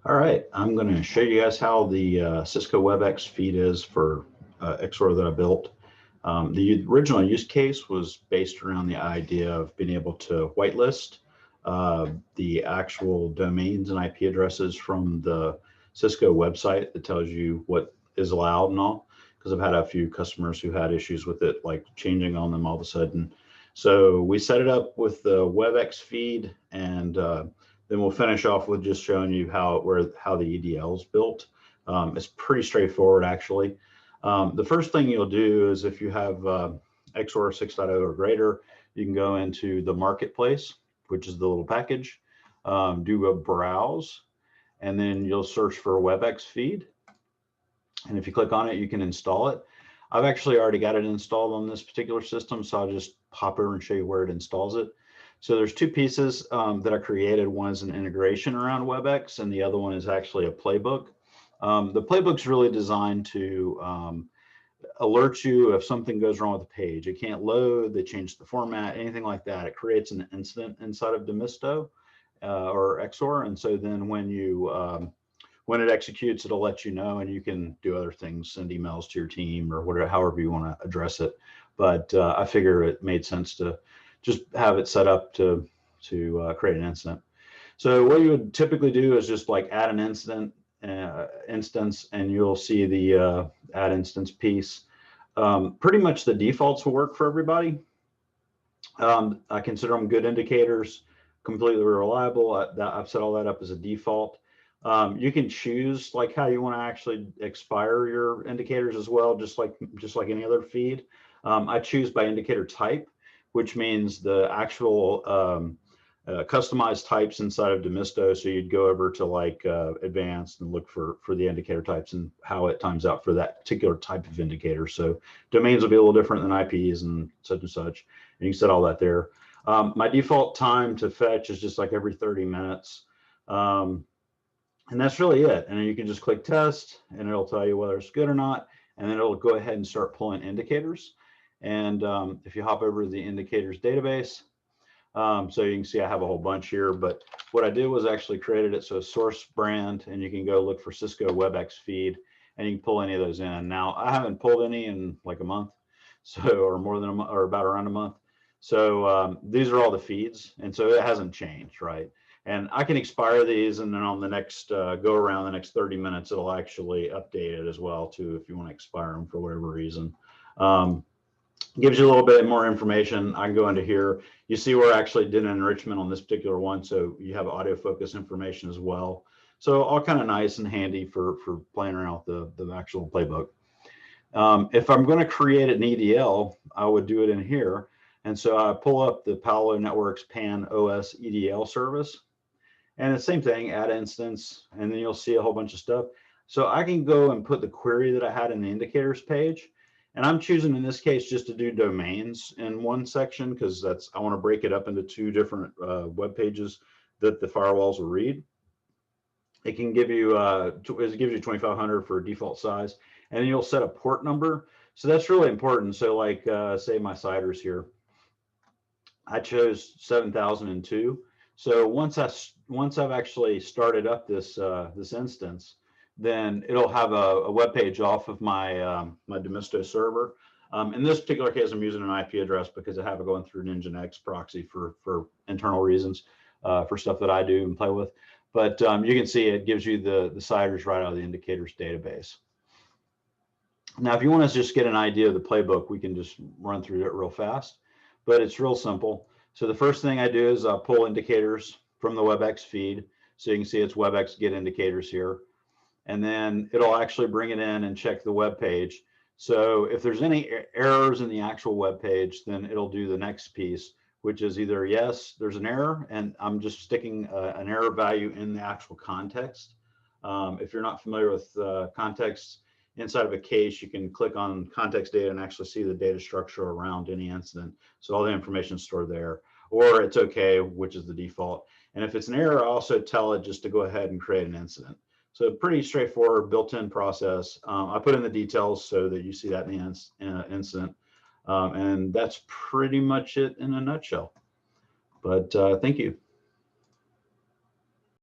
All right, I'm going to show you guys how the Cisco WebEx feed is for XSOAR that I built. The original use case was based around the idea of being able to whitelist the actual domains and IP addresses from the Cisco website that tells you what is allowed and all, because I've had a few customers who had issues with it, like changing on them all of a sudden. So we set it up with the WebEx feed, and then we'll finish off with just showing you how the EDL is built. It's pretty straightforward, actually. The first thing you'll do is if you have XSOAR 6.0 or greater, you can go into the marketplace, which is the little package, do a browse, and then you'll search for a WebEx feed. And if you click on it, you can install it. I've actually already got it installed on this particular system, so I'll just pop over and show you where it installs it. So there's two pieces that I created. One is an integration around WebEx, and the other one is actually a playbook. The playbook's really designed to alert you if something goes wrong with the page. It can't load, they changed the format, anything like that. It creates an incident inside of Demisto or XSOAR, and so then when it executes, it'll let you know, and you can do other things, send emails to your team or whatever, however you want to address it. But I figure it made sense to just have it set up to create an incident. So what you would typically do is just like add an instance, and you'll see the add instance piece. Pretty much the defaults will work for everybody. I consider them good indicators, completely reliable. I've set all that up as a default. You can choose like how you want to actually expire your indicators as well, just like any other feed. I choose by indicator type, which means the actual customized types inside of Demisto. So you'd go over to like advanced and look for the indicator types and how it times out for that particular type of indicator. So domains will be a little different than IPs and such, and you can set all that there. My default time to fetch is just like every 30 minutes. And that's really it. And then you can just click test and it'll tell you whether it's good or not. And then it'll go ahead and start pulling indicators. And if you hop over to the indicators database, so you can see I have a whole bunch here, but what I did was actually created it so a source brand, and you can go look for Cisco WebEx feed and you can pull any of those in. Now I haven't pulled any in like a month, so, or more than a month, or about around a month. So these are all the feeds, and so it hasn't changed, right? And I can expire these, and then on the next go around the next 30 minutes, it'll actually update it as well too, if you want to expire them for whatever reason. Gives you a little bit more information. I can go into here. You see where I actually did an enrichment on this particular one, so you have audio focus information as well. So all kind of nice and handy for playing around with the actual playbook. If I'm going to create an EDL, I would do it in here. And so I pull up the Palo Networks Pan OS EDL service. And the same thing, add instance, and then you'll see a whole bunch of stuff. So I can go and put the query that I had in the indicators page. And I'm choosing in this case just to do domains in one section, because I want to break it up into two different web pages that the firewalls will read. It can give you, it gives you 2,500 for default size, and then you'll set a port number. So that's really important. So like say my CIDRs here, I chose 7002. So once I've actually started up this this instance, then it'll have a web page off of my my Demisto server. In this particular case, I'm using an IP address because I have it going through an Nginx proxy for internal reasons, for stuff that I do and play with. But you can see it gives you the CIDRs right out of the indicators database. Now, if you want to just get an idea of the playbook, we can just run through it real fast, but it's real simple. So the first thing I do is I pull indicators from the WebEx feed. So you can see it's WebEx get indicators here. And then it'll actually bring it in and check the web page. So if there's any errors in the actual web page, then it'll do the next piece, which is either yes, there's an error, and I'm just sticking an error value in the actual context. If you're not familiar with context inside of a case, you can click on context data and actually see the data structure around any incident. So all the information is stored there, or it's okay, which is the default. And if it's an error, I also tell it just to go ahead and create an incident. So pretty straightforward built-in process. I put in the details so that you see that in the incident. And that's pretty much it in a nutshell. But thank you.